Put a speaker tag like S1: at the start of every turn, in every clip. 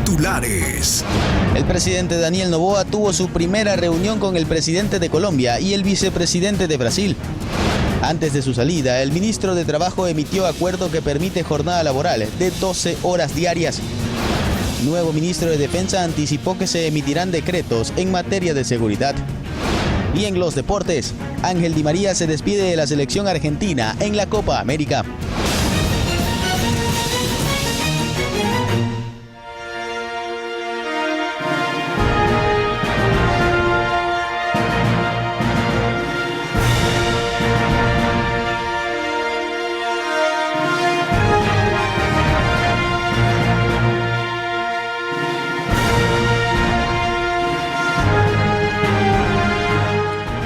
S1: Titulares.
S2: El presidente Daniel Noboa tuvo su primera reunión con el presidente de Colombia y el vicepresidente de Brasil. Antes de su salida, el ministro de Trabajo emitió acuerdo que permite jornada laboral de 12 horas diarias. El nuevo ministro de Defensa anticipó que se emitirán decretos en materia de seguridad. Y en los deportes, Ángel Di María se despide de la selección argentina en la Copa América.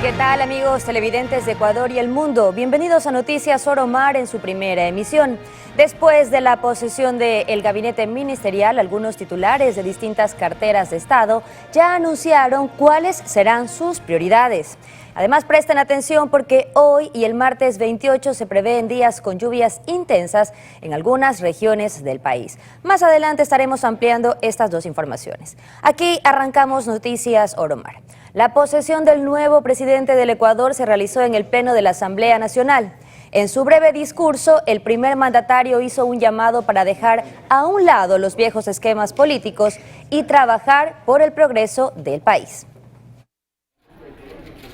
S3: ¿Qué tal, amigos televidentes de Ecuador y el mundo? Bienvenidos a Noticias Oromar en su primera emisión. Después de la posesión del gabinete ministerial, algunos titulares de distintas carteras de Estado ya anunciaron cuáles serán sus prioridades. Además, presten atención porque hoy y el martes 28 se prevén días con lluvias intensas en algunas regiones del país. Más adelante estaremos ampliando estas dos informaciones. Aquí arrancamos Noticias Oromar. La posesión del nuevo presidente del Ecuador se realizó en el Pleno de la Asamblea Nacional. En su breve discurso, el primer mandatario hizo un llamado para dejar a un lado los viejos esquemas políticos y trabajar por el progreso del país.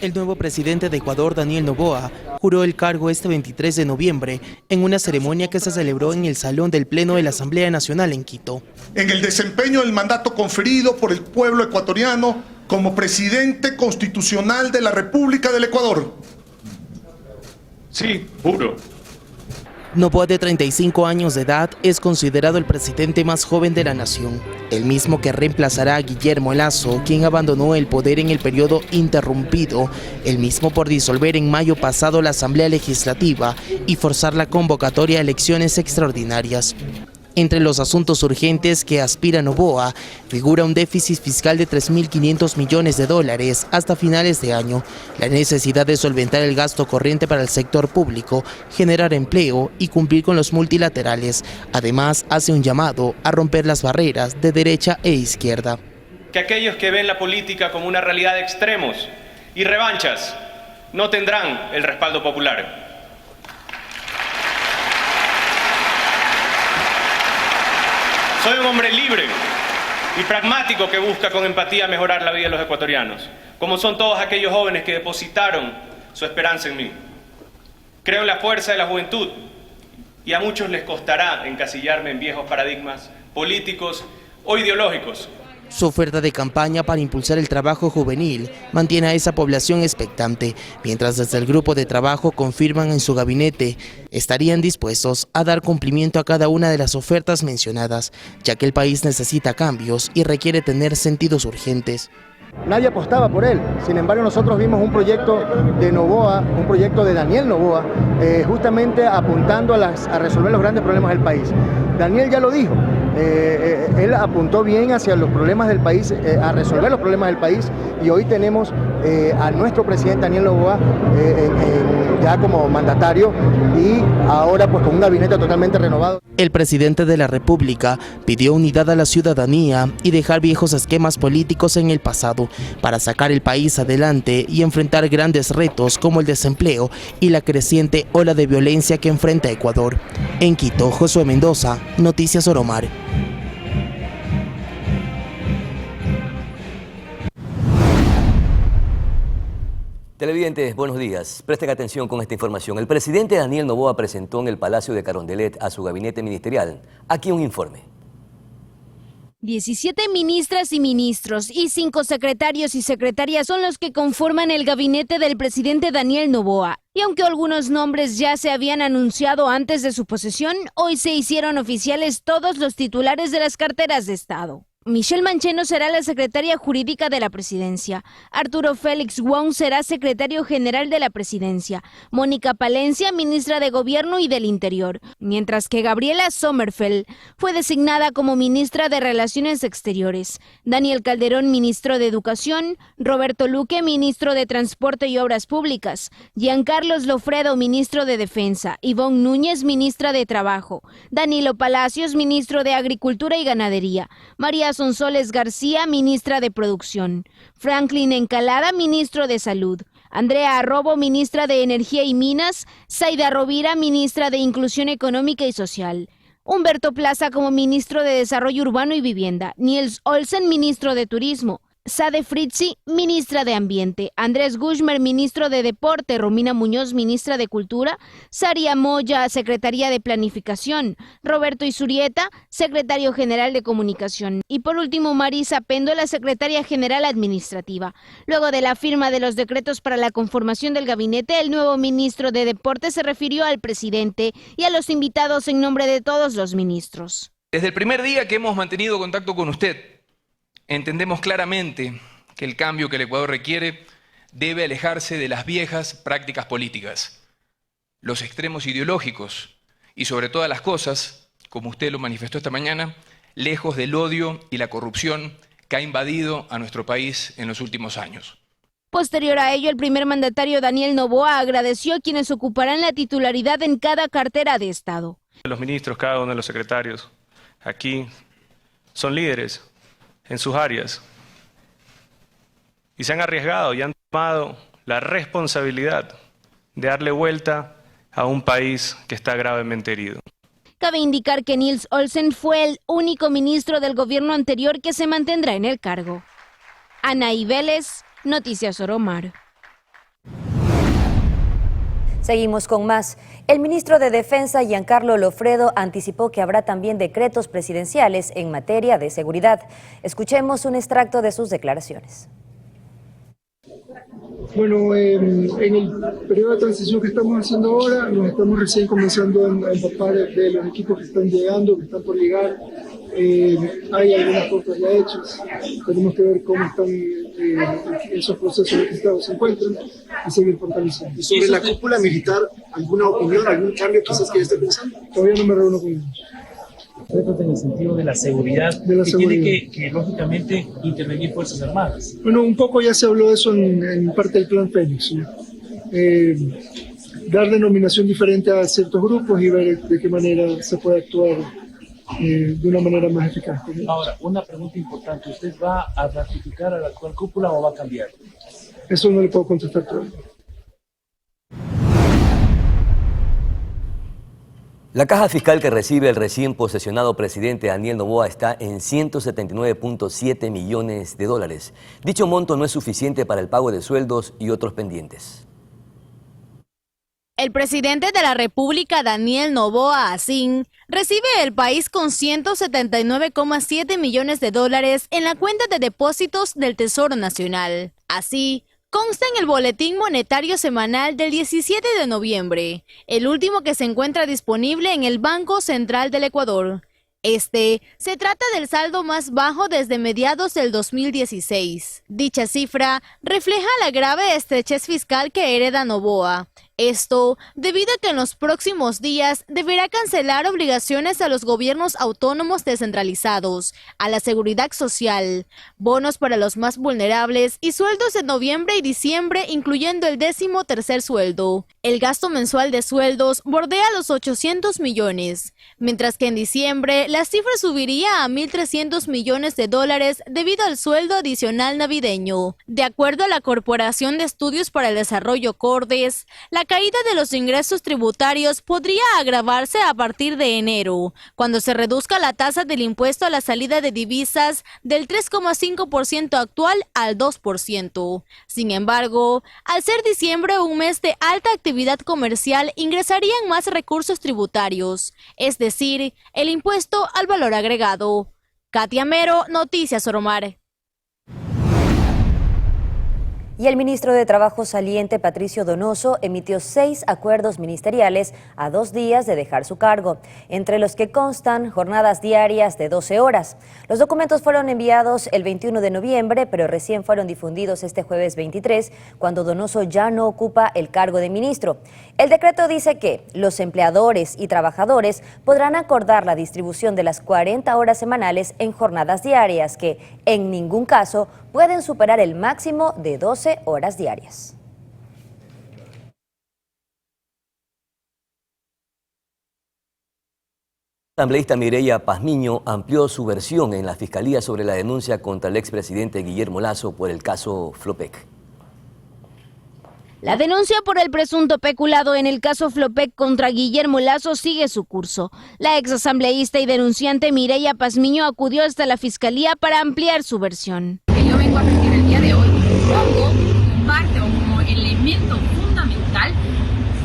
S4: El nuevo presidente de Ecuador, Daniel Noboa, juró el cargo este 23 de noviembre en una ceremonia que se celebró en el Salón del Pleno de la Asamblea Nacional en Quito.
S5: En el desempeño del mandato conferido por el pueblo ecuatoriano como presidente constitucional de la República del Ecuador.
S6: Sí, juro.
S4: Noboa, de 35 años de edad, es considerado el presidente más joven de la nación, el mismo que reemplazará a Guillermo Lasso, quien abandonó el poder en el periodo interrumpido, el mismo por disolver en mayo pasado la Asamblea Legislativa y forzar la convocatoria a elecciones extraordinarias. Entre los asuntos urgentes que aspira Noboa figura un déficit fiscal de 3.500 millones de dólares hasta finales de año, la necesidad de solventar el gasto corriente para el sector público, generar empleo y cumplir con los multilaterales. Además, hace un llamado a romper las barreras de derecha e izquierda.
S6: Que aquellos que ven la política como una realidad de extremos y revanchas no tendrán el respaldo popular. Soy un hombre libre y pragmático que busca con empatía mejorar la vida de los ecuatorianos, como son todos aquellos jóvenes que depositaron su esperanza en mí. Creo en la fuerza de la juventud y a muchos les costará encasillarme en viejos paradigmas políticos o ideológicos.
S4: Su oferta de campaña para impulsar el trabajo juvenil mantiene a esa población expectante, mientras desde el grupo de trabajo confirman en su gabinete estarían dispuestos a dar cumplimiento a cada una de las ofertas mencionadas, ya que el país necesita cambios y requiere tener sentidos urgentes.
S7: Nadie apostaba por él, sin embargo nosotros vimos un proyecto de Noboa, un proyecto de Daniel Noboa, justamente apuntando a resolver los grandes problemas del país. Daniel ya lo dijo, él apuntó bien hacia los problemas del país, a resolver los problemas del país, y hoy tenemos a nuestro presidente Daniel Noboa ya como mandatario y ahora pues con un gabinete totalmente renovado.
S4: El presidente de la República pidió unidad a la ciudadanía y dejar viejos esquemas políticos en el pasado para sacar el país adelante y enfrentar grandes retos como el desempleo y la creciente ola de violencia que enfrenta Ecuador. En Quito, Josué Mendoza, Noticias Oromar.
S8: Televidentes, buenos días. Presten atención con esta información. El presidente Daniel Noboa presentó en el Palacio de Carondelet a su gabinete ministerial. Aquí un informe.
S9: 17 ministras y ministros y 5 secretarios y secretarias son los que conforman el gabinete del presidente Daniel Noboa. Y aunque algunos nombres ya se habían anunciado antes de su posesión, hoy se hicieron oficiales todos los titulares de las carteras de Estado. Michelle Mancheno será la secretaria jurídica de la presidencia. Arturo Félix Wong será secretario general de la presidencia. Mónica Palencia, ministra de Gobierno y del Interior. Mientras que Gabriela Sommerfeld fue designada como ministra de Relaciones Exteriores. Daniel Calderón, ministro de Educación. Roberto Luque, ministro de Transporte y Obras Públicas. Giancarlos Lofredo, ministro de Defensa. Ivonne Núñez, ministra de Trabajo. Danilo Palacios, ministro de Agricultura y Ganadería. María Sonsoles García, ministra de Producción; Franklin Encalada, ministro de Salud; Andrea Arrobo, ministra de Energía y Minas; Zaida Rovira, ministra de Inclusión Económica y Social; Humberto Plaza como ministro de Desarrollo Urbano y Vivienda; Niels Olsen, ministro de Turismo; Sade Fritzi, ministra de Ambiente; Andrés Gushmer, ministro de Deporte; Romina Muñoz, ministra de Cultura; Saria Moya, Secretaría de Planificación; Roberto Isurieta, secretario general de Comunicación; y por último Marisa Péndola, secretaria general administrativa. Luego de la firma de los decretos para la conformación del gabinete, el nuevo ministro de Deporte se refirió al presidente y a los invitados en nombre de todos los ministros.
S1: Desde el primer día que hemos mantenido contacto con usted, entendemos claramente que el cambio que el Ecuador requiere debe alejarse de las viejas prácticas políticas, los extremos ideológicos y sobre todas las cosas, como usted lo manifestó esta mañana, lejos del odio y la corrupción que ha invadido a nuestro país en los últimos años.
S9: Posterior a ello, el primer mandatario Daniel Noboa agradeció a quienes ocuparán la titularidad en cada cartera de Estado.
S6: Los ministros, cada uno de los secretarios aquí son líderes en sus áreas y se han arriesgado y han tomado la responsabilidad de darle vuelta a un país que está gravemente herido.
S9: Cabe indicar que Niels Olsen fue el único ministro del gobierno anterior que se mantendrá en el cargo. Anaí Vélez, Noticias Oromar.
S3: Seguimos con más. El ministro de Defensa, Giancarlo Lofredo, anticipó que habrá también decretos presidenciales en materia de seguridad. Escuchemos un extracto de sus declaraciones.
S10: Bueno, en el periodo de transición que estamos haciendo ahora, nos estamos recién comenzando a empapar de los equipos que están llegando, que están por llegar. Hay algunas cosas ya hechas, tenemos que ver cómo están esos procesos en los que se encuentran y seguir fortaleciendo.
S11: ¿Y sobre la cúpula militar, alguna opinión, algún cambio quizás que esté pensando?
S10: Todavía no me reúno con ellos.
S12: En el sentido de la seguridad, tiene que lógicamente intervenir Fuerzas Armadas.
S10: Bueno, un poco ya se habló de eso en parte del Plan Fénix, ¿no? Dar denominación diferente a ciertos grupos y ver de qué manera se puede actuar de una manera más eficaz.
S12: Ahora, una pregunta importante, ¿usted va a ratificar a la actual cúpula o va a cambiar?
S10: Eso no le puedo contestar todavía.
S8: La caja fiscal que recibe el recién posesionado presidente Daniel Noboa está en 179.7 millones de dólares. Dicho monto no es suficiente para el pago de sueldos y otros pendientes.
S9: El presidente de la República, Daniel Noboa Asín, recibe el país con 179,7 millones de dólares en la cuenta de depósitos del Tesoro Nacional. Así, consta en el Boletín Monetario Semanal del 17 de noviembre, el último que se encuentra disponible en el Banco Central del Ecuador. Se trata del saldo más bajo desde mediados del 2016. Dicha cifra refleja la grave estrechez fiscal que hereda Noboa. Esto debido a que en los próximos días deberá cancelar obligaciones a los gobiernos autónomos descentralizados, a la seguridad social, bonos para los más vulnerables y sueldos de noviembre y diciembre, incluyendo el 13º sueldo. El gasto mensual de sueldos bordea los 800 millones, mientras que en diciembre la cifra subiría a 1.300 millones de dólares debido al sueldo adicional navideño. De acuerdo a la Corporación de Estudios para el Desarrollo Cordes, la caída de los ingresos tributarios podría agravarse a partir de enero, cuando se reduzca la tasa del impuesto a la salida de divisas del 3,5% actual al 2%. Sin embargo, al ser diciembre un mes de alta actividad comercial, ingresarían más recursos tributarios, es decir, el impuesto al valor agregado. Katia Mero, Noticias Oromar.
S3: Y el ministro de Trabajo saliente, Patricio Donoso, emitió 6 acuerdos ministeriales a 2 días de dejar su cargo, entre los que constan jornadas diarias de 12 horas. Los documentos fueron enviados el 21 de noviembre, pero recién fueron difundidos este jueves 23, cuando Donoso ya no ocupa el cargo de ministro. El decreto dice que los empleadores y trabajadores podrán acordar la distribución de las 40 horas semanales en jornadas diarias, que en ningún caso pueden superar el máximo de 12 horas diarias.
S8: La asambleísta Mireya Pazmiño amplió su versión en la Fiscalía sobre la denuncia contra el expresidente Guillermo Lasso por el caso Flopec.
S9: La denuncia por el presunto peculado en el caso Flopec contra Guillermo Lasso sigue su curso. La exasambleísta y denunciante Mireya Pazmiño acudió hasta la Fiscalía para ampliar su versión.
S13: Yo vengo a repetir el día de hoy, pongo parte o como elemento fundamental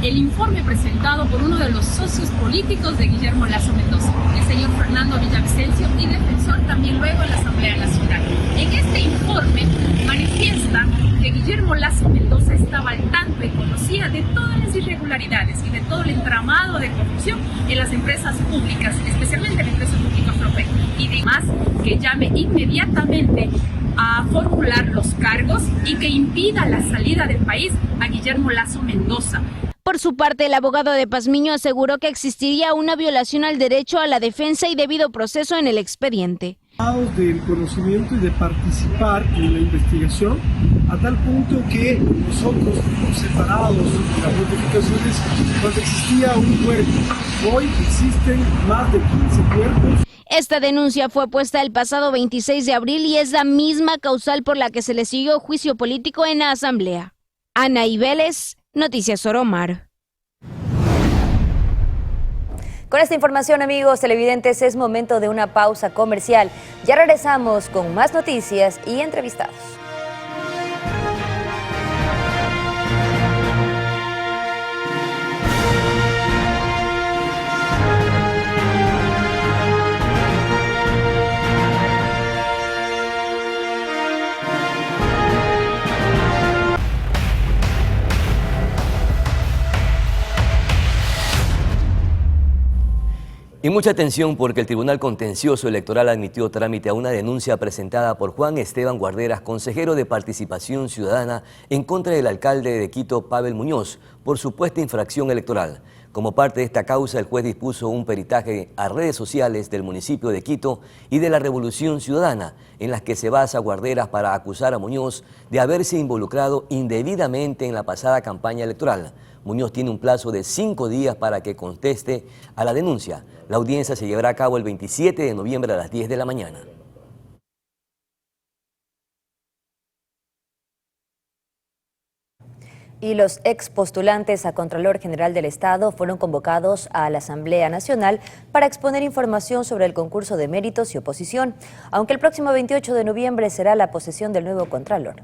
S13: el informe presentado por uno de los socios políticos de Guillermo Lasso Mendoza, el señor Fernando Villavicencio, y defensor también luego en la Asamblea Nacional. En este informe manifiesta que Guillermo Lasso Mendoza estaba al tanto y conocía de todas las irregularidades y de todo el entramado de corrupción en las empresas públicas, especialmente en la empresa pública Flopec, y demás que llame inmediatamente a formular los cargos y que impida la salida del país a Guillermo Lasso Mendoza.
S9: Por su parte, el abogado de Pazmiño aseguró que existiría una violación al derecho a la defensa y debido proceso en el expediente.
S10: Del conocimiento y de participar en la investigación a tal punto que nosotros fuimos separados de las notificaciones cuando existía un cuerpo. Hoy existen más de 15 cuerpos.
S9: Esta denuncia fue puesta el pasado 26 de abril y es la misma causal por la que se le siguió juicio político en la Asamblea. Ana Vélez, Noticias Oromar.
S3: Con esta información, amigos televidentes, es momento de una pausa comercial. Ya regresamos con más noticias y entrevistados.
S8: Y mucha atención porque el Tribunal Contencioso Electoral admitió trámite a una denuncia presentada por Juan Esteban Guarderas, consejero de Participación Ciudadana, en contra del alcalde de Quito, Pavel Muñoz, por supuesta infracción electoral. Como parte de esta causa, el juez dispuso un peritaje a redes sociales del municipio de Quito y de la Revolución Ciudadana, en las que se basa Guarderas para acusar a Muñoz de haberse involucrado indebidamente en la pasada campaña electoral. Muñoz tiene un plazo de 5 días para que conteste a la denuncia. La audiencia se llevará a cabo el 27 de noviembre a las 10 de la mañana.
S3: Y los expostulantes a Contralor General del Estado fueron convocados a la Asamblea Nacional para exponer información sobre el concurso de méritos y oposición, aunque el próximo 28 de noviembre será la posesión del nuevo Contralor.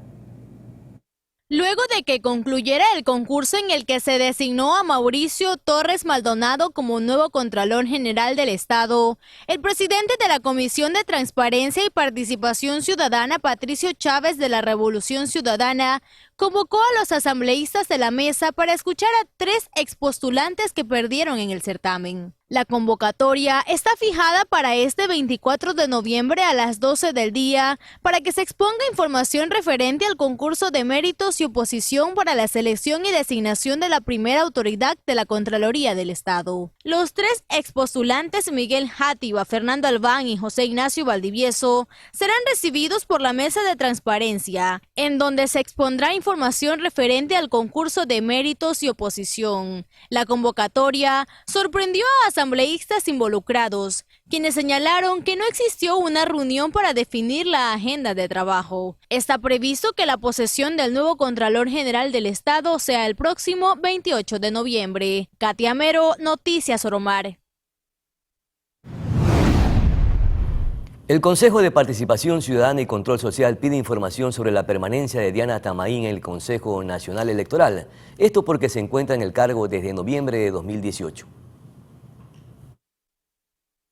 S14: Luego de que concluyera el concurso en el que se designó a Mauricio Torres Maldonado como nuevo Contralor General del Estado, el presidente de la Comisión de Transparencia y Participación Ciudadana, Patricio Chávez de la Revolución Ciudadana, convocó a los asambleístas de la mesa para escuchar a 3 expostulantes que perdieron en el certamen. La convocatoria está fijada para este 24 de noviembre a las 12 del día para que se exponga información referente al concurso de méritos y oposición para la selección y designación de la primera autoridad de la Contraloría del Estado. Los 3 expostulantes, Miguel Játiva, Fernando Albán y José Ignacio Valdivieso, serán recibidos por la Mesa de Transparencia, en donde se expondrá información referente al concurso de méritos y oposición. La convocatoria sorprendió a asambleístas involucrados, quienes señalaron que no existió una reunión para definir la agenda de trabajo. Está previsto que la posesión del nuevo Contralor General del Estado sea el próximo 28 de noviembre. Katia Mero, Noticias Oromar.
S8: El Consejo de Participación Ciudadana y Control Social pide información sobre la permanencia de Diana Atamaín en el Consejo Nacional Electoral. Esto porque se encuentra en el cargo desde noviembre de 2018.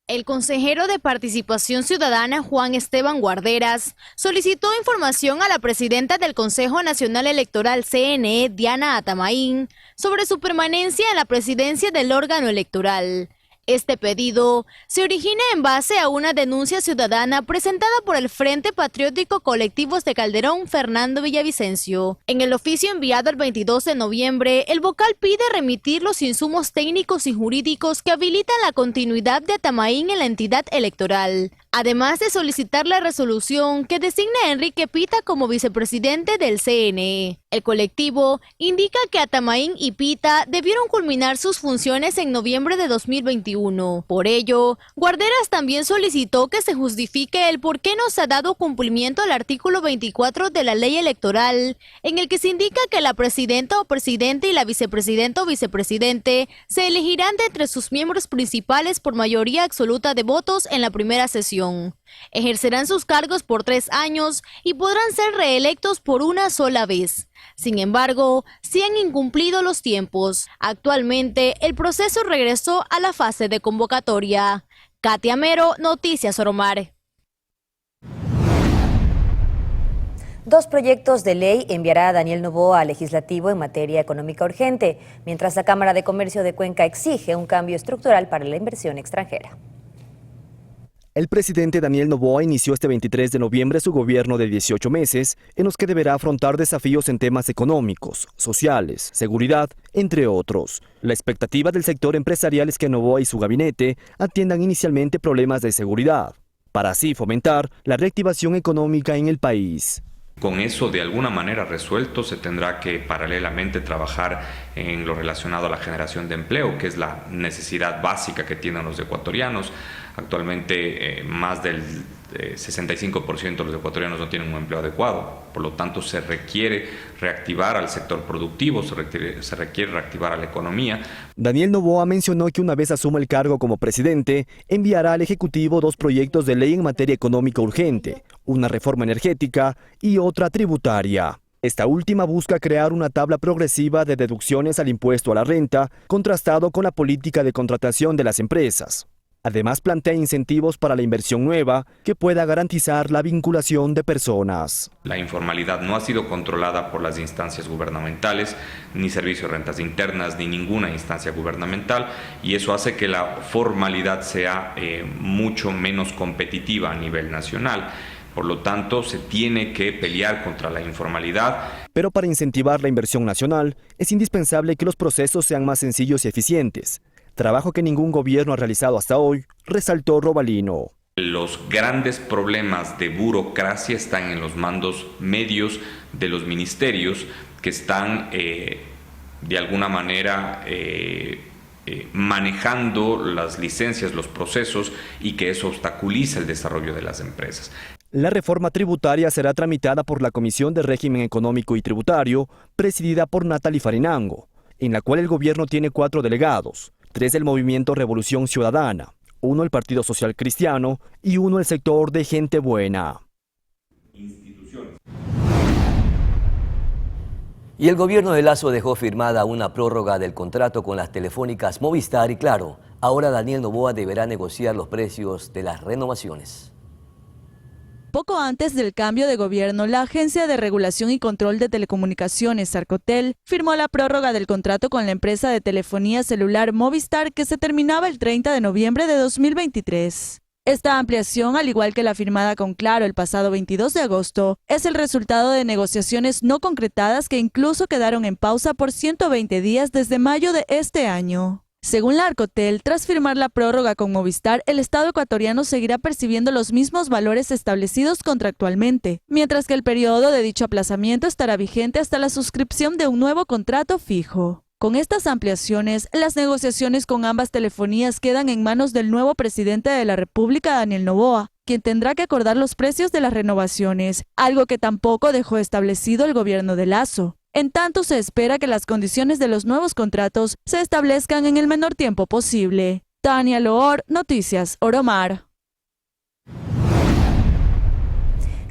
S14: El consejero de Participación Ciudadana, Juan Esteban Guarderas, solicitó información a la presidenta del Consejo Nacional Electoral CNE, Diana Atamaín, sobre su permanencia en la presidencia del órgano electoral. Este pedido se origina en base a una denuncia ciudadana presentada por el Frente Patriótico Colectivos de Calderón, Fernando Villavicencio. En el oficio enviado el 22 de noviembre, el vocal pide remitir los insumos técnicos y jurídicos que habilitan la continuidad de Atamaín en la entidad electoral. además de solicitar la resolución que designa a Enrique Pita como vicepresidente del CNE. El colectivo indica que Atamaín y Pita debieron culminar sus funciones en noviembre de 2021. Por ello, Guarderas también solicitó que se justifique el por qué no se ha dado cumplimiento al artículo 24 de la ley electoral, en el que se indica que la presidenta o presidente y la vicepresidenta o vicepresidente se elegirán de entre sus miembros principales por mayoría absoluta de votos en la primera sesión. Ejercerán sus cargos por 3 años y podrán ser reelectos por una sola vez. Sin embargo, sí han incumplido los tiempos. Actualmente, el proceso regresó a la fase de convocatoria. Katia Mero, Noticias Oromar.
S3: 2 proyectos de ley enviará Daniel Noboa al Legislativo en materia económica urgente, mientras la Cámara de Comercio de Cuenca exige un cambio estructural para la inversión extranjera.
S15: El presidente Daniel Noboa inició este 23 de noviembre su gobierno de 18 meses, en los que deberá afrontar desafíos en temas económicos, sociales, seguridad, entre otros. La expectativa del sector empresarial es que Noboa y su gabinete atiendan inicialmente problemas de seguridad, para así fomentar la reactivación económica en el país.
S16: Con eso de alguna manera resuelto, se tendrá que paralelamente trabajar en lo relacionado a la generación de empleo, que es la necesidad básica que tienen los ecuatorianos. Actualmente más del 65% de los ecuatorianos no tienen un empleo adecuado, por lo tanto se requiere reactivar al sector productivo, se requiere reactivar a la economía.
S15: Daniel Noboa mencionó que una vez asuma el cargo como presidente, enviará al Ejecutivo 2 proyectos de ley en materia económica urgente, una reforma energética y otra tributaria. Esta última busca crear una tabla progresiva de deducciones al impuesto a la renta, contrastado con la política de contratación de las empresas. Además, plantea incentivos para la inversión nueva que pueda garantizar la vinculación de personas.
S16: La informalidad no ha sido controlada por las instancias gubernamentales, ni Servicio de Rentas Internas, ni ninguna instancia gubernamental, y eso hace que la formalidad sea mucho menos competitiva a nivel nacional. Por lo tanto, se tiene que pelear contra la informalidad.
S15: Pero para incentivar la inversión nacional, es indispensable que los procesos sean más sencillos y eficientes. Trabajo que ningún gobierno ha realizado hasta hoy, resaltó Robalino.
S16: Los grandes problemas de burocracia están en los mandos medios de los ministerios, que están de alguna manera manejando las licencias, los procesos, y que eso obstaculiza el desarrollo de las empresas.
S15: La reforma tributaria será tramitada por la Comisión de Régimen Económico y Tributario, presidida por Natalie Farinango, en la cual el gobierno tiene 4 delegados, 3 del Movimiento Revolución Ciudadana, 1 el Partido Social Cristiano y 1 el sector de Gente Buena.
S8: Y el gobierno de Lasso dejó firmada una prórroga del contrato con las telefónicas Movistar y Claro. Ahora Daniel Noboa deberá negociar los precios de las renovaciones.
S17: Poco antes del cambio de gobierno, la Agencia de Regulación y Control de Telecomunicaciones, Arcotel, firmó la prórroga del contrato con la empresa de telefonía celular Movistar, que se terminaba el 30 de noviembre de 2023. Esta ampliación, al igual que la firmada con Claro el pasado 22 de agosto, es el resultado de negociaciones no concretadas que incluso quedaron en pausa por 120 días desde mayo de este año. Según la Arcotel, tras firmar la prórroga con Movistar, el Estado ecuatoriano seguirá percibiendo los mismos valores establecidos contractualmente, mientras que el periodo de dicho aplazamiento estará vigente hasta la suscripción de un nuevo contrato fijo. Con estas ampliaciones, las negociaciones con ambas telefonías quedan en manos del nuevo presidente de la República, Daniel Noboa, quien tendrá que acordar los precios de las renovaciones, algo que tampoco dejó establecido el gobierno de Lasso. En tanto, se espera que las condiciones de los nuevos contratos se establezcan en el menor tiempo posible. Tania Loor, Noticias Oromar.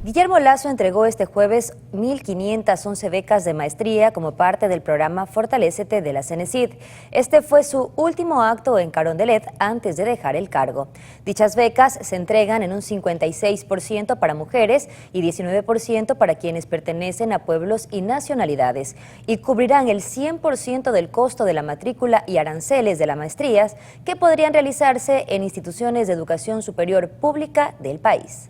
S3: Guillermo Lasso entregó este jueves 1.511 becas de maestría como parte del programa Fortalécete de la CENESID. Este fue su último acto en Carondelet antes de dejar el cargo. Dichas becas se entregan en un 56% para mujeres y 19% para quienes pertenecen a pueblos y nacionalidades, y cubrirán el 100% del costo de la matrícula y aranceles de las maestrías que podrían realizarse en instituciones de educación superior pública del país.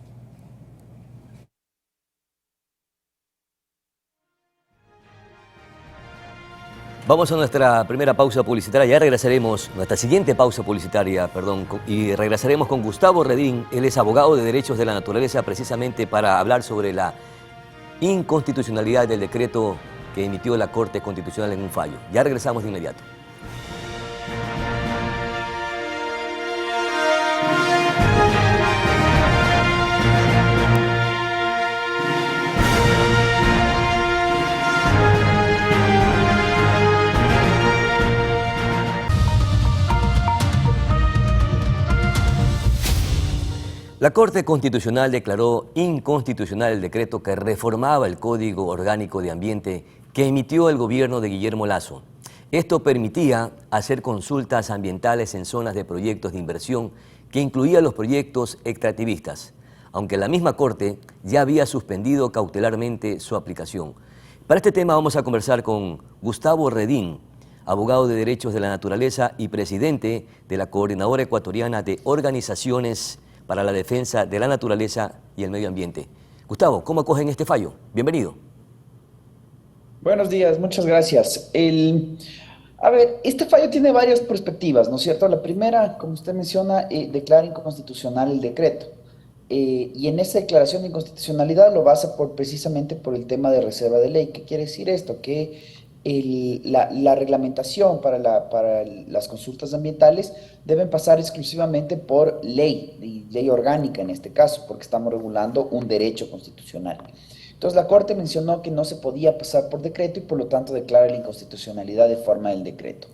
S8: Vamos a nuestra primera pausa publicitaria, ya regresaremos, nuestra siguiente pausa publicitaria, y regresaremos con Gustavo Redín. Él es abogado de derechos de la naturaleza, precisamente para hablar sobre la inconstitucionalidad del decreto que emitió la Corte Constitucional en un fallo. Ya regresamos de inmediato. La Corte Constitucional declaró inconstitucional el decreto que reformaba el Código Orgánico de Ambiente que emitió el gobierno de Guillermo Lasso. Esto permitía hacer consultas ambientales en zonas de proyectos de inversión que incluían los proyectos extractivistas, aunque la misma Corte ya había suspendido cautelarmente su aplicación. Para este tema vamos a conversar con Gustavo Redín, abogado de derechos de la naturaleza y presidente de la Coordinadora Ecuatoriana de Organizaciones para la Defensa de la Naturaleza y el Medio Ambiente. Gustavo, ¿cómo acogen este fallo? Bienvenido.
S18: Buenos días, muchas gracias. Este fallo tiene varias perspectivas, ¿no es cierto? La primera, como usted menciona, declara inconstitucional el decreto. Y en esa declaración de inconstitucionalidad lo basa precisamente por el tema de reserva de ley. ¿Qué quiere decir esto? Que la reglamentación para las consultas ambientales deben pasar exclusivamente por ley, ley orgánica en este caso, porque estamos regulando un derecho constitucional. Entonces la Corte mencionó que no se podía pasar por decreto y por lo tanto declara la inconstitucionalidad de forma del decreto.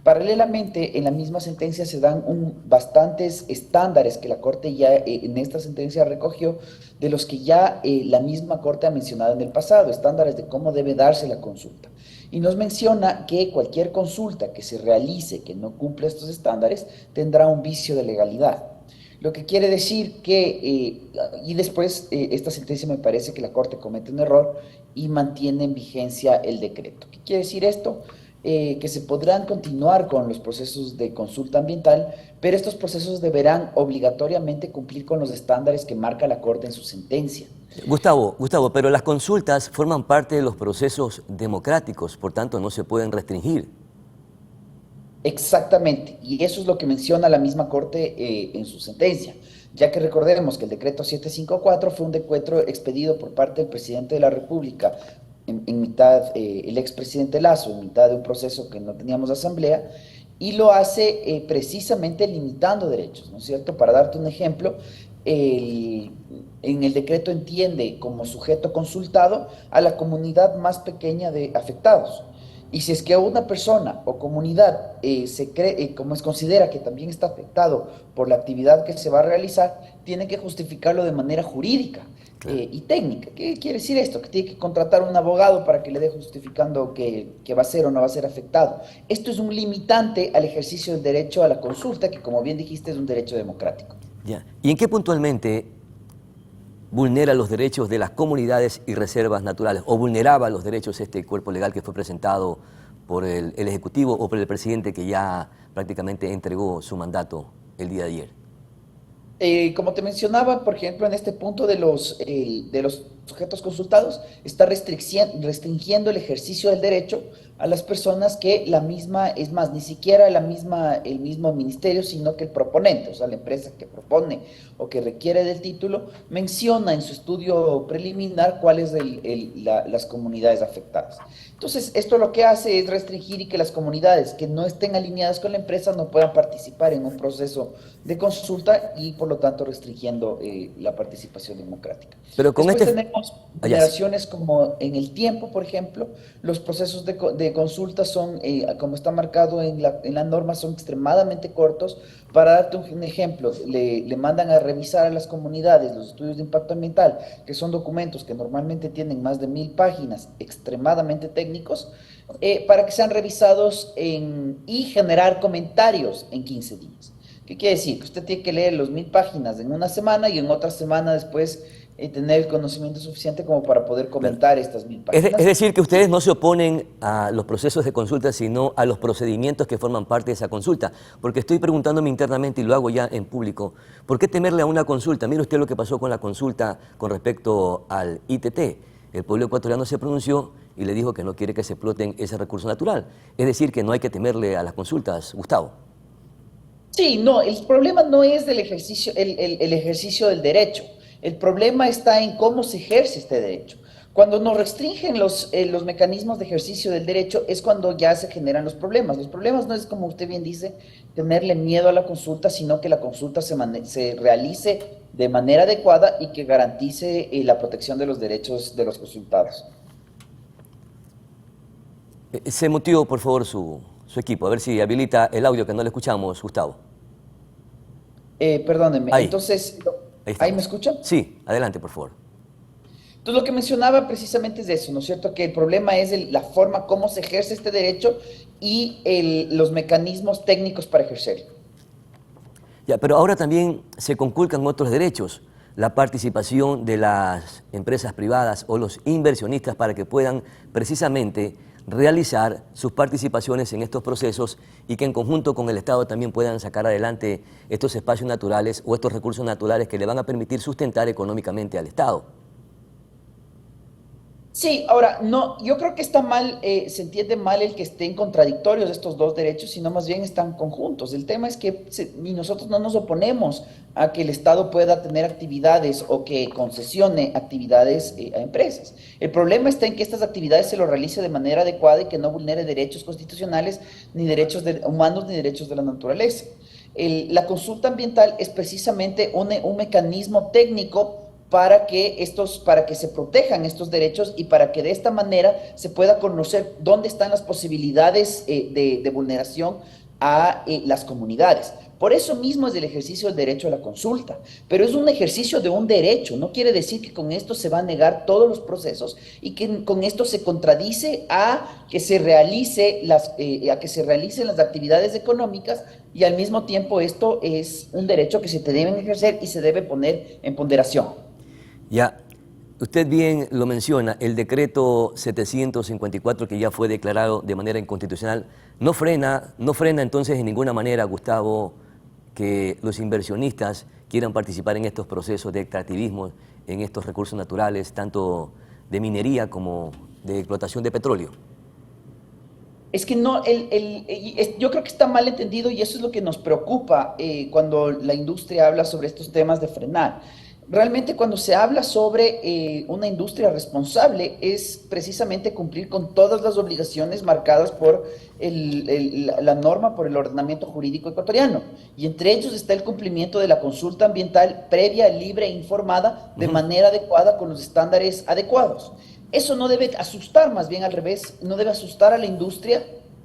S18: Paralelamente, en la misma sentencia se dan bastantes estándares que la Corte ya en esta sentencia recogió, de los que ya la misma Corte ha mencionado en el pasado, estándares de cómo debe darse la consulta. Y nos menciona que cualquier consulta que se realice que no cumpla estos estándares tendrá un vicio de legalidad. Lo que quiere decir que, y después esta sentencia me parece que la Corte comete un error y mantiene en vigencia el decreto. ¿Qué quiere decir esto? Que se podrán continuar con los procesos de consulta ambiental, pero estos procesos deberán obligatoriamente cumplir con los estándares que marca la Corte en su sentencia.
S8: Gustavo, pero las consultas forman parte de los procesos democráticos, por tanto no se pueden restringir.
S18: Exactamente, y eso es lo que menciona la misma Corte en su sentencia, ya que recordemos que el decreto 754 fue un decreto expedido por parte del presidente de la República, en mitad, el expresidente Lasso, en mitad de un proceso que no teníamos asamblea, y lo hace precisamente limitando derechos, ¿no es cierto? Para darte un ejemplo, en el decreto entiende como sujeto consultado a la comunidad más pequeña de afectados. Y si es que una persona o comunidad considera que también está afectado por la actividad que se va a realizar, tiene que justificarlo de manera jurídica y técnica. ¿Qué quiere decir esto? Que tiene que contratar un abogado para que le dé justificando que va a ser o no va a ser afectado. Esto es un limitante al ejercicio del derecho a la consulta, que como bien dijiste es un derecho democrático.
S8: Ya. ¿Y en qué puntualmente vulnera los derechos de las comunidades y reservas naturales, o vulneraba los derechos este cuerpo legal que fue presentado por el Ejecutivo o por el presidente que ya prácticamente entregó su mandato el día de ayer?
S18: Como te mencionaba, por ejemplo, en este punto de los sujetos consultados, está restringiendo el ejercicio del derecho a las personas que la misma, es más, ni siquiera el mismo ministerio, sino que el proponente, o sea, la empresa que propone o que requiere del título, menciona en su estudio preliminar cuáles las comunidades afectadas. Entonces, esto lo que hace es restringir y que las comunidades que no estén alineadas con la empresa no puedan participar en un proceso de consulta y, por lo tanto, restringiendo la participación democrática.
S8: Pero con
S18: Después tenemos vulneraciones como en el tiempo, por ejemplo, los procesos de consulta son, como está marcado en la norma, son extremadamente cortos. Para darte un ejemplo, le mandan a revisar a las comunidades los estudios de impacto ambiental, que son documentos que normalmente tienen más de 1000 páginas, extremadamente técnicos, para que sean revisados y generar comentarios en 15 días. ¿Qué quiere decir? Que usted tiene que leer los 1000 páginas en una semana y en otra semana después tener el conocimiento suficiente como para poder comentar estas 1000 páginas.
S8: Es decir, que ustedes no se oponen a los procesos de consulta, sino a los procedimientos que forman parte de esa consulta. Porque estoy preguntándome internamente, y lo hago ya en público, ¿por qué temerle a una consulta? Mire usted lo que pasó con la consulta con respecto al ITT. El pueblo ecuatoriano se pronunció y le dijo que no quiere que se exploten ese recurso natural. Es decir, que no hay que temerle a las consultas, Gustavo.
S18: Sí, no, el problema no es del ejercicio, el ejercicio del derecho. El problema está en cómo se ejerce este derecho. Cuando nos restringen los mecanismos de ejercicio del derecho es cuando ya se generan los problemas. Los problemas no es, como usted bien dice, tenerle miedo a la consulta, sino que la consulta se realice de manera adecuada y que garantice la protección de los derechos de los consultados.
S8: Se mutió, por favor, su equipo. A ver si habilita el audio, que no le escuchamos, Gustavo.
S18: Perdónenme,
S8: Ahí.
S18: Entonces, ¿ahí me escuchan?
S8: Sí, adelante, por favor.
S18: Entonces, lo que mencionaba precisamente es eso, ¿no es cierto? Que el problema es la forma como se ejerce este derecho y los mecanismos técnicos para ejercerlo.
S8: Ya, pero ahora también se conculcan otros derechos, la participación de las empresas privadas o los inversionistas para que puedan precisamente realizar sus participaciones en estos procesos y que en conjunto con el Estado también puedan sacar adelante estos espacios naturales o estos recursos naturales que le van a permitir sustentar económicamente al Estado.
S18: Sí, ahora, no, yo creo que está mal, se entiende mal el que estén contradictorios estos dos derechos, sino más bien están conjuntos. El tema es que y nosotros no nos oponemos a que el Estado pueda tener actividades o que concesione actividades a empresas. El problema está en que estas actividades se lo realice de manera adecuada y que no vulnere derechos constitucionales, ni derechos humanos, ni derechos de la naturaleza. La consulta ambiental es precisamente un mecanismo técnico para que se protejan estos derechos y para que de esta manera se pueda conocer dónde están las posibilidades de vulneración a las comunidades. Por eso mismo es el ejercicio del derecho a la consulta, pero es un ejercicio de un derecho, no quiere decir que con esto se va a negar todos los procesos y que con esto se contradice a que se realicen las actividades económicas, y al mismo tiempo esto es un derecho que se te deben ejercer y se debe poner en ponderación.
S8: Ya, usted bien lo menciona, el decreto 754 que ya fue declarado de manera inconstitucional, no frena entonces en ninguna manera, Gustavo, que los inversionistas quieran participar en estos procesos de extractivismo, en estos recursos naturales, tanto de minería como de explotación de petróleo.
S18: Es que no, yo creo que está mal entendido y eso es lo que nos preocupa cuando la industria habla sobre estos temas de frenar. Realmente cuando se habla sobre una industria responsable es precisamente cumplir con todas las obligaciones marcadas por la norma, por el ordenamiento jurídico ecuatoriano. Y entre ellos está el cumplimiento de la consulta ambiental previa, libre e informada de manera adecuada con los estándares adecuados. Eso no debe asustar, más bien al revés, no debe asustar a la industria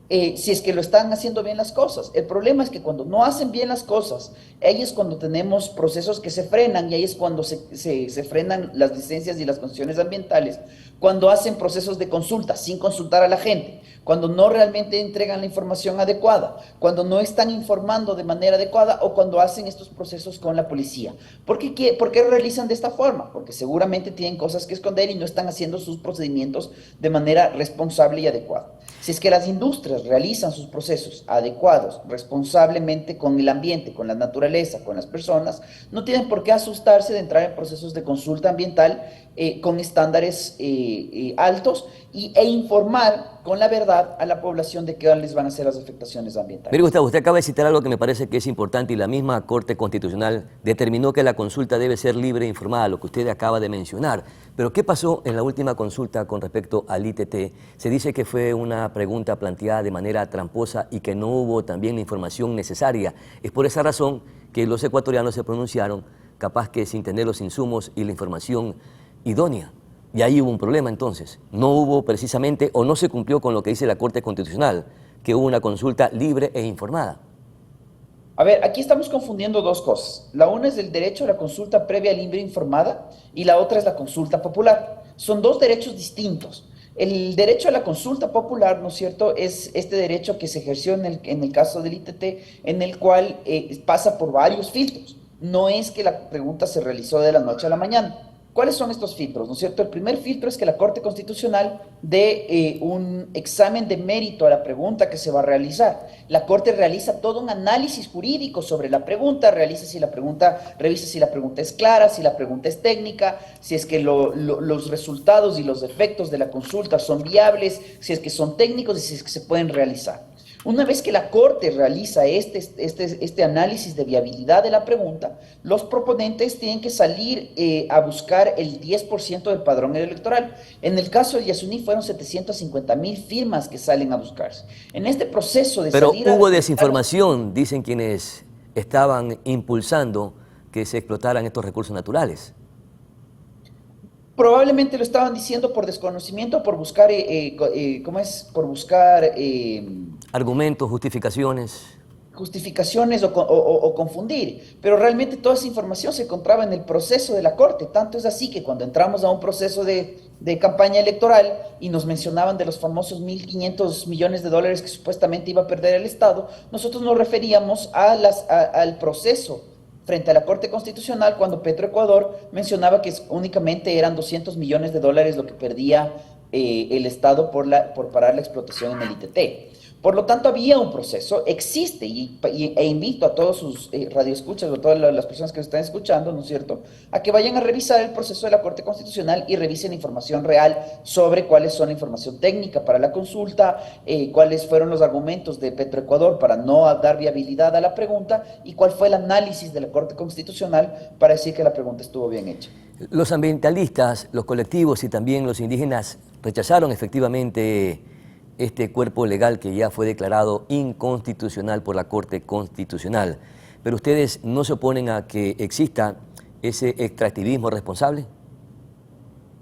S18: si es que lo están haciendo bien las cosas. El problema es que cuando no hacen bien las cosas, ahí es cuando tenemos procesos que se frenan y ahí es cuando se frenan las licencias y las concesiones ambientales, cuando hacen procesos de consulta sin consultar a la gente, cuando no realmente entregan la información adecuada, cuando no están informando de manera adecuada o cuando hacen estos procesos con la policía. ¿Por qué realizan de esta forma? Porque seguramente tienen cosas que esconder y no están haciendo sus procedimientos de manera responsable y adecuada. Si es que las industrias realizan sus procesos adecuados, responsablemente con el ambiente, con la naturaleza, con las personas, no tienen por qué asustarse de entrar en procesos de consulta ambiental con estándares altos e informar con la verdad a la población de qué les van a hacer las afectaciones ambientales.
S8: Mire, Gustavo, usted acaba de citar algo que me parece que es importante y la misma Corte Constitucional determinó que la consulta debe ser libre e informada, lo que usted acaba de mencionar. Pero ¿qué pasó en la última consulta con respecto al ITT? Se dice que fue una pregunta planteada de manera tramposa y que no hubo también la información necesaria. Es por esa razón que los ecuatorianos se pronunciaron, capaz que sin tener los insumos y la información idónea. Y ahí hubo un problema entonces. No hubo precisamente o no se cumplió con lo que dice la Corte Constitucional, que hubo una consulta libre e informada.
S18: A ver, aquí estamos confundiendo dos cosas. La una es el derecho a la consulta previa, libre e informada y la otra es la consulta popular. Son dos derechos distintos. El derecho a la consulta popular, ¿no es cierto?, es este derecho que se ejerció en el caso del ITT, en el cual pasa por varios filtros. No es que la pregunta se realizó de la noche a la mañana. ¿Cuáles son estos filtros? ¿No es cierto? El primer filtro es que la Corte Constitucional dé un examen de mérito a la pregunta que se va a realizar. La Corte realiza todo un análisis jurídico sobre la pregunta, revisa si la pregunta es clara, si la pregunta es técnica, si es que los resultados y los efectos de la consulta son viables, si es que son técnicos y si es que se pueden realizar. Una vez que la Corte realiza este análisis de viabilidad de la pregunta, los proponentes tienen que salir a buscar el 10% del padrón electoral. En el caso de Yasuní fueron 750,000 firmas que salen a buscarse. En este proceso de
S8: Pero
S18: salir
S8: hubo desinformación, dicen quienes estaban impulsando que se explotaran estos recursos naturales.
S18: Probablemente lo estaban diciendo por desconocimiento, por buscar,
S8: Argumentos, justificaciones.
S18: Justificaciones o confundir, pero realmente toda esa información se encontraba en el proceso de la Corte. Tanto es así que cuando entramos a un proceso de campaña electoral y nos mencionaban de los famosos 1.500 millones de dólares que supuestamente iba a perder el Estado, nosotros nos referíamos al proceso frente a la Corte Constitucional cuando Petroecuador mencionaba que únicamente eran 200 millones de dólares lo que perdía el Estado por parar la explotación en el ITT. Por lo tanto, había un proceso, existe, e invito a todos sus radioescuchas o a todas las personas que nos están escuchando, ¿no es cierto?, a que vayan a revisar el proceso de la Corte Constitucional y revisen información real sobre cuáles son la información técnica para la consulta, cuáles fueron los argumentos de Petroecuador para no dar viabilidad a la pregunta y cuál fue el análisis de la Corte Constitucional para decir que la pregunta estuvo bien hecha.
S8: Los ambientalistas, los colectivos y también los indígenas rechazaron efectivamente este cuerpo legal que ya fue declarado inconstitucional por la Corte Constitucional. ¿Pero ustedes no se oponen a que exista ese extractivismo responsable?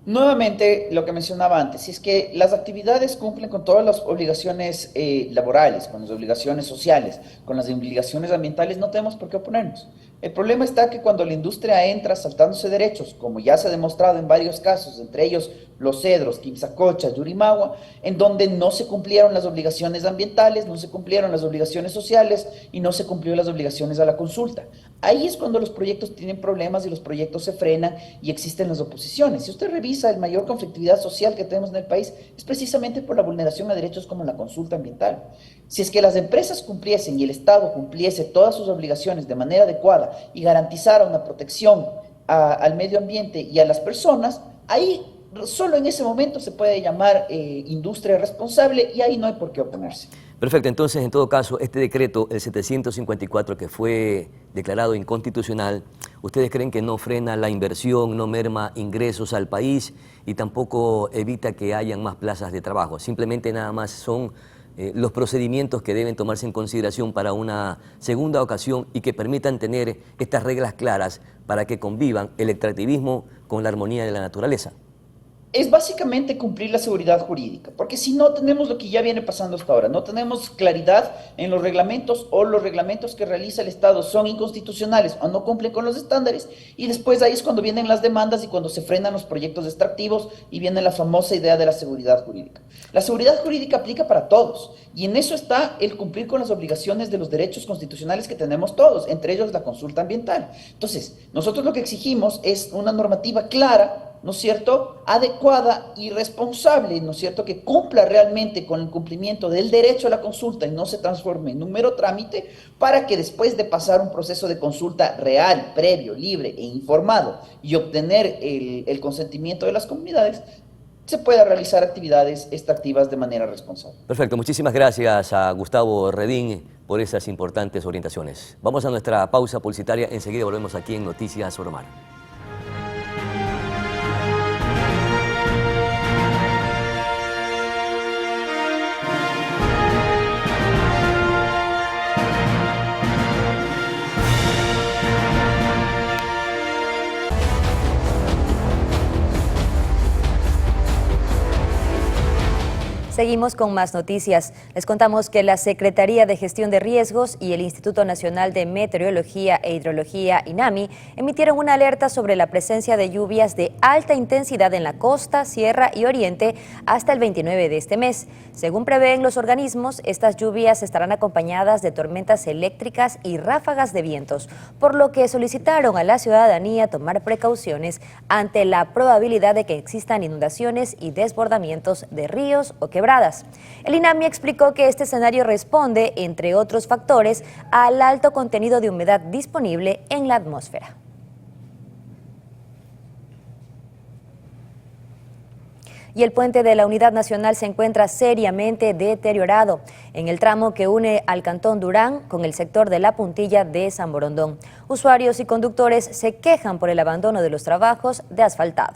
S18: Nuevamente, lo que mencionaba antes, si es que las actividades cumplen con todas las obligaciones laborales, con las obligaciones sociales, con las obligaciones ambientales, no tenemos por qué oponernos. El problema está que cuando la industria entra saltándose derechos, como ya se ha demostrado en varios casos, entre ellos Los Cedros, Quimsacocha, Yurimagua, en donde no se cumplieron las obligaciones ambientales, no se cumplieron las obligaciones sociales y no se cumplió las obligaciones a la consulta. Ahí es cuando los proyectos tienen problemas y los proyectos se frenan y existen las oposiciones. Si usted revisa la mayor conflictividad social que tenemos en el país, es precisamente por la vulneración a derechos como la consulta ambiental. Si es que las empresas cumpliesen y el Estado cumpliese todas sus obligaciones de manera adecuada y garantizara una protección al medio ambiente y a las personas, ahí solo en ese momento se puede llamar industria responsable y ahí no hay por qué oponerse.
S8: Perfecto, entonces en todo caso este decreto, el 754 que fue declarado inconstitucional, ¿ustedes creen que no frena la inversión, no merma ingresos al país y tampoco evita que hayan más plazas de trabajo? Simplemente nada más son los procedimientos que deben tomarse en consideración para una segunda ocasión y que permitan tener estas reglas claras para que convivan el extractivismo con la armonía de la naturaleza.
S18: Es básicamente cumplir la seguridad jurídica, porque si no tenemos lo que ya viene pasando hasta ahora, no tenemos claridad en los reglamentos o los reglamentos que realiza el Estado son inconstitucionales o no cumplen con los estándares y después ahí es cuando vienen las demandas y cuando se frenan los proyectos extractivos y viene la famosa idea de la seguridad jurídica. La seguridad jurídica aplica para todos y en eso está el cumplir con las obligaciones de los derechos constitucionales que tenemos todos, entre ellos la consulta ambiental. Entonces, nosotros lo que exigimos es una normativa clara, ¿no es cierto?, adecuada y responsable, ¿no es cierto?, que cumpla realmente con el cumplimiento del derecho a la consulta y no se transforme en un mero trámite para que después de pasar un proceso de consulta real, previo, libre e informado y obtener el consentimiento de las comunidades, se pueda realizar actividades extractivas de manera responsable.
S8: Perfecto, muchísimas gracias a Gustavo Redín por esas importantes orientaciones. Vamos a nuestra pausa publicitaria, enseguida volvemos aquí en Noticias Oromar.
S3: Seguimos con más noticias. Les contamos que la Secretaría de Gestión de Riesgos y el Instituto Nacional de Meteorología e Hidrología, INAMI, emitieron una alerta sobre la presencia de lluvias de alta intensidad en la costa, sierra y oriente hasta el 29 de este mes. Según prevén los organismos, estas lluvias estarán acompañadas de tormentas eléctricas y ráfagas de vientos, por lo que solicitaron a la ciudadanía tomar precauciones ante la probabilidad de que existan inundaciones y desbordamientos de ríos o quebradas. El INAMI explicó que este escenario responde, entre otros factores, al alto contenido de humedad disponible en la atmósfera. Y el puente de la Unidad Nacional se encuentra seriamente deteriorado en el tramo que une al Cantón Durán con el sector de la Puntilla de San Borondón. Usuarios y conductores se quejan por el abandono de los trabajos de asfaltado.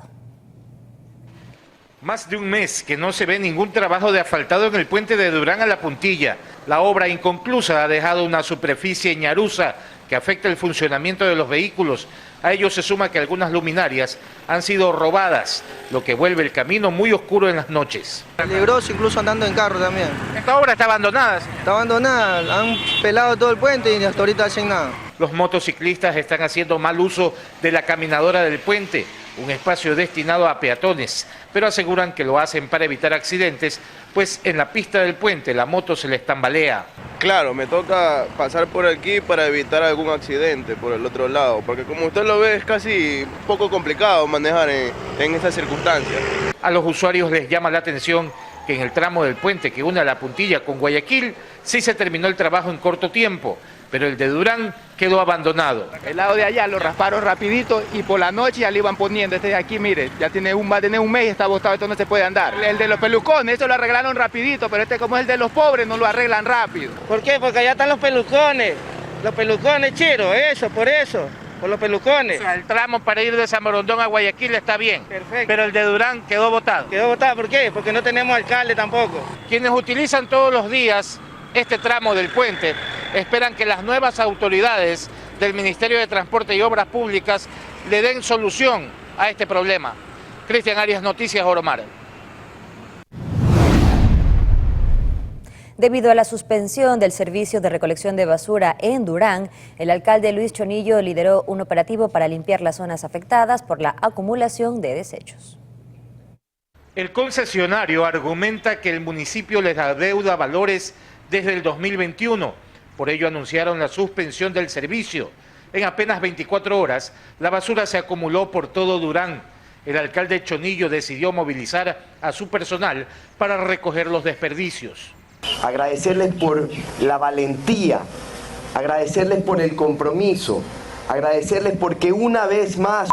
S19: Más de un mes que no se ve ningún trabajo de asfaltado en el puente de Durán a la Puntilla. La obra inconclusa ha dejado una superficie ñarusa que afecta el funcionamiento de los vehículos. A ello se suma que algunas luminarias han sido robadas, lo que vuelve el camino muy oscuro en las noches.
S20: Peligroso incluso andando en carro también.
S19: ¿Esta obra está abandonada?
S20: Está abandonada, han pelado todo el puente y hasta ahorita hacen nada.
S19: Los motociclistas están haciendo mal uso de la caminadora del puente, un espacio destinado a peatones, pero aseguran que lo hacen para evitar accidentes, pues en la pista del puente la moto se les tambalea.
S21: Claro, me toca pasar por aquí para evitar algún accidente por el otro lado, porque como usted lo ve es casi un poco complicado manejar en estas circunstancias.
S19: A los usuarios les llama la atención que en el tramo del puente que une a la Puntilla con Guayaquil sí se terminó el trabajo en corto tiempo, pero el de Durán quedó abandonado.
S22: El lado de allá lo rasparon rapidito y por la noche ya le iban poniendo. Este de aquí, mire, ya va a tener un mes y está botado, esto no se puede andar. El de los pelucones, eso lo arreglaron rapidito, pero este como es el de los pobres, no lo arreglan rápido.
S20: ¿Por qué? Porque allá están los pelucones chero, eso, por los pelucones.
S19: O sea, el tramo para ir de San Borondón a Guayaquil está bien.
S20: Perfecto.
S19: Pero el de Durán quedó botado.
S20: Quedó botado, ¿por qué? Porque no tenemos alcalde tampoco.
S19: Quienes utilizan todos los días este tramo del puente esperan que las nuevas autoridades del Ministerio de Transporte y Obras Públicas le den solución a este problema. Cristian Arias, Noticias Oro Mar.
S3: Debido a la suspensión del servicio de recolección de basura en Durán, el alcalde Luis Chonillo lideró un operativo para limpiar las zonas afectadas por la acumulación de desechos.
S19: El concesionario argumenta que el municipio les adeuda valores desde el 2021. Por ello anunciaron la suspensión del servicio. En apenas 24 horas, la basura se acumuló por todo Durán. El alcalde Chonillo decidió movilizar a su personal para recoger los desperdicios.
S23: Agradecerles por la valentía, agradecerles por el compromiso, agradecerles porque una vez más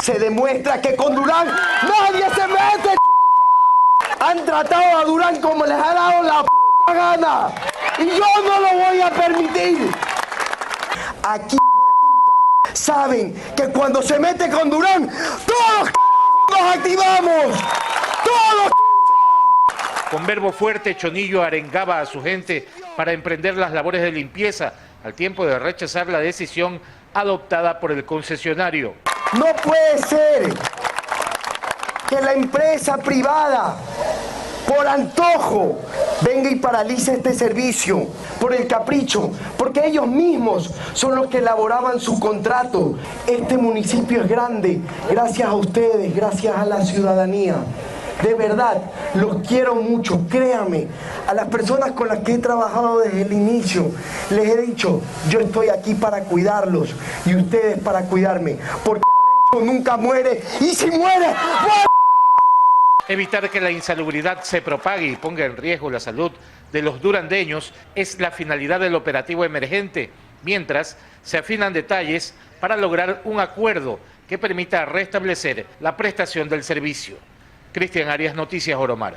S23: se demuestra que con Durán nadie se mete. Han tratado a Durán como les ha dado la gana y yo no lo voy a permitir. Aquí saben que cuando se mete con Durán todos nos activamos, todos.
S19: Con verbo fuerte, Chonillo arengaba a su gente para emprender las labores de limpieza, al tiempo de rechazar la decisión adoptada por el concesionario.
S23: No puede ser que la empresa privada, por antojo, venga y paralice este servicio, por el capricho, porque ellos mismos son los que elaboraban su contrato. Este municipio es grande, gracias a ustedes, gracias a la ciudadanía. De verdad, los quiero mucho, créanme. A las personas con las que he trabajado desde el inicio, les he dicho, yo estoy aquí para cuidarlos y ustedes para cuidarme, porque nunca muere y si muere, ¡muere!
S19: Evitar que la insalubridad se propague y ponga en riesgo la salud de los durandeños es la finalidad del operativo emergente, mientras se afinan detalles para lograr un acuerdo que permita restablecer la prestación del servicio. Cristian Arias, Noticias Oro Mar.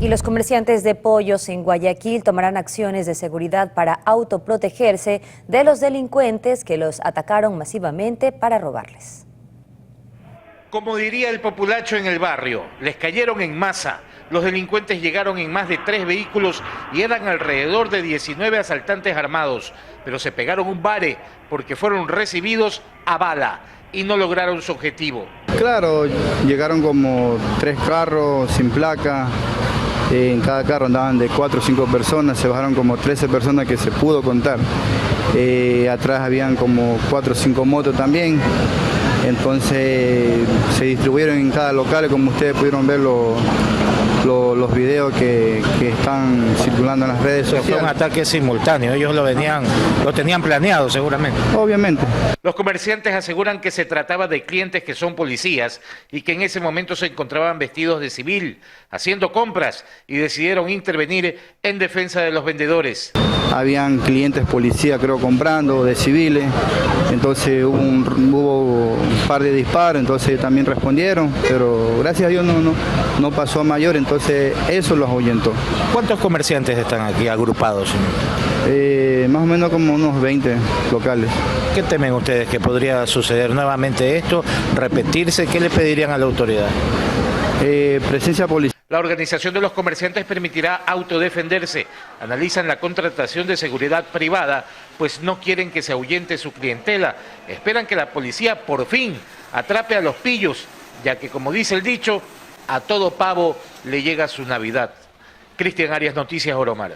S3: Y los comerciantes de pollos en Guayaquil tomarán acciones de seguridad para autoprotegerse de los delincuentes que los atacaron masivamente para robarles.
S19: Como diría el populacho en el barrio, les cayeron en masa. Los delincuentes llegaron en más de 3 vehículos y eran alrededor de 19 asaltantes armados, pero se pegaron un bare porque fueron recibidos a bala. y no lograron su objetivo.
S2: Claro, llegaron como 3 carros sin placa. En cada carro andaban de 4 o 5 personas, se bajaron como 13 personas que se pudo contar. Atrás habían como 4 o 5 motos también. Entonces se distribuyeron en cada local, como ustedes pudieron ver los videos que están circulando en las redes sociales.
S19: Fue un ataque simultáneo, ellos lo tenían planeado seguramente.
S2: Obviamente.
S19: Los comerciantes aseguran que se trataba de clientes que son policías y que en ese momento se encontraban vestidos de civil, haciendo compras, y decidieron intervenir en defensa de los vendedores.
S2: Habían clientes policías, creo, comprando, de civiles, entonces hubo un par de disparos, entonces también respondieron, pero gracias a Dios no pasó a mayor, entonces eso los ahuyentó.
S19: ¿Cuántos comerciantes están aquí agrupados?
S2: Más o menos como unos 20 locales.
S19: ¿Qué temen ustedes que podría suceder nuevamente esto, repetirse? ¿Qué le pedirían a la autoridad?
S2: Presencia policial.
S19: La organización de los comerciantes permitirá autodefenderse. Analizan la contratación de seguridad privada, pues no quieren que se ahuyente su clientela. Esperan que la policía por fin atrape a los pillos, ya que, como dice el dicho, a todo pavo le llega su Navidad. Cristian Arias, Noticias Oromar.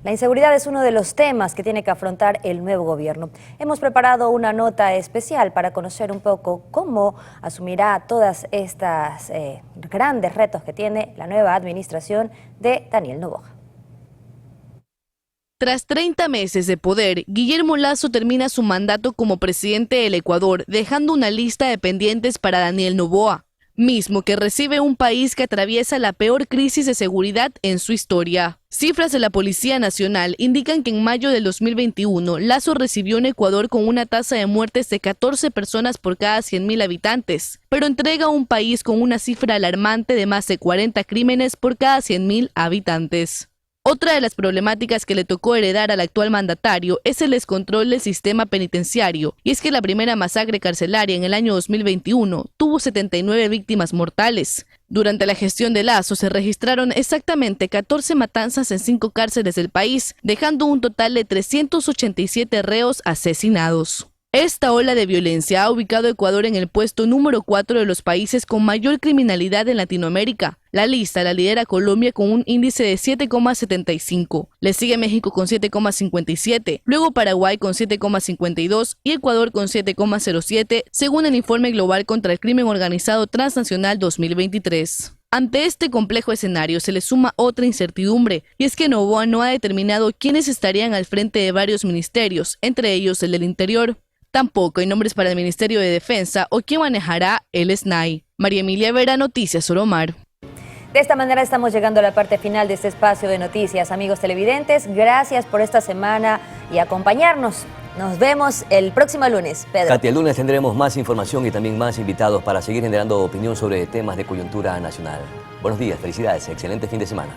S3: La inseguridad es uno de los temas que tiene que afrontar el nuevo gobierno. Hemos preparado una nota especial para conocer un poco cómo asumirá todas estas grandes retos que tiene la nueva administración de Daniel Noboa.
S5: Tras 30 meses de poder, Guillermo Lasso termina su mandato como presidente del Ecuador, dejando una lista de pendientes para Daniel Noboa, mismo que recibe un país que atraviesa la peor crisis de seguridad en su historia. Cifras de la Policía Nacional indican que en mayo del 2021, Lasso recibió en Ecuador con una tasa de muertes de 14 personas por cada 100.000 habitantes, pero entrega un país con una cifra alarmante de más de 40 crímenes por cada 100.000 habitantes. Otra de las problemáticas que le tocó heredar al actual mandatario es el descontrol del sistema penitenciario, y es que la primera masacre carcelaria en el año 2021 tuvo 79 víctimas mortales. Durante la gestión de Lasso se registraron exactamente 14 matanzas en 5 cárceles del país, dejando un total de 387 reos asesinados. Esta ola de violencia ha ubicado a Ecuador en el puesto número 4 de los países con mayor criminalidad en Latinoamérica. La lista la lidera Colombia con un índice de 7,75, le sigue México con 7,57, luego Paraguay con 7,52 y Ecuador con 7,07, según el Informe Global contra el Crimen Organizado Transnacional 2023. Ante este complejo escenario se le suma otra incertidumbre, y es que Noboa no ha determinado quiénes estarían al frente de varios ministerios, entre ellos el del Interior. Tampoco hay nombres para el Ministerio de Defensa o quién manejará el SNAI. María Emilia Vera, Noticias Oromar.
S3: De esta manera estamos llegando a la parte final de este espacio de noticias. Amigos televidentes, gracias por esta semana y acompañarnos. Nos vemos el próximo lunes. Pedro.
S8: Katy, el lunes tendremos más información y también más invitados para seguir generando opinión sobre temas de coyuntura nacional. Buenos días, felicidades, excelente fin de semana.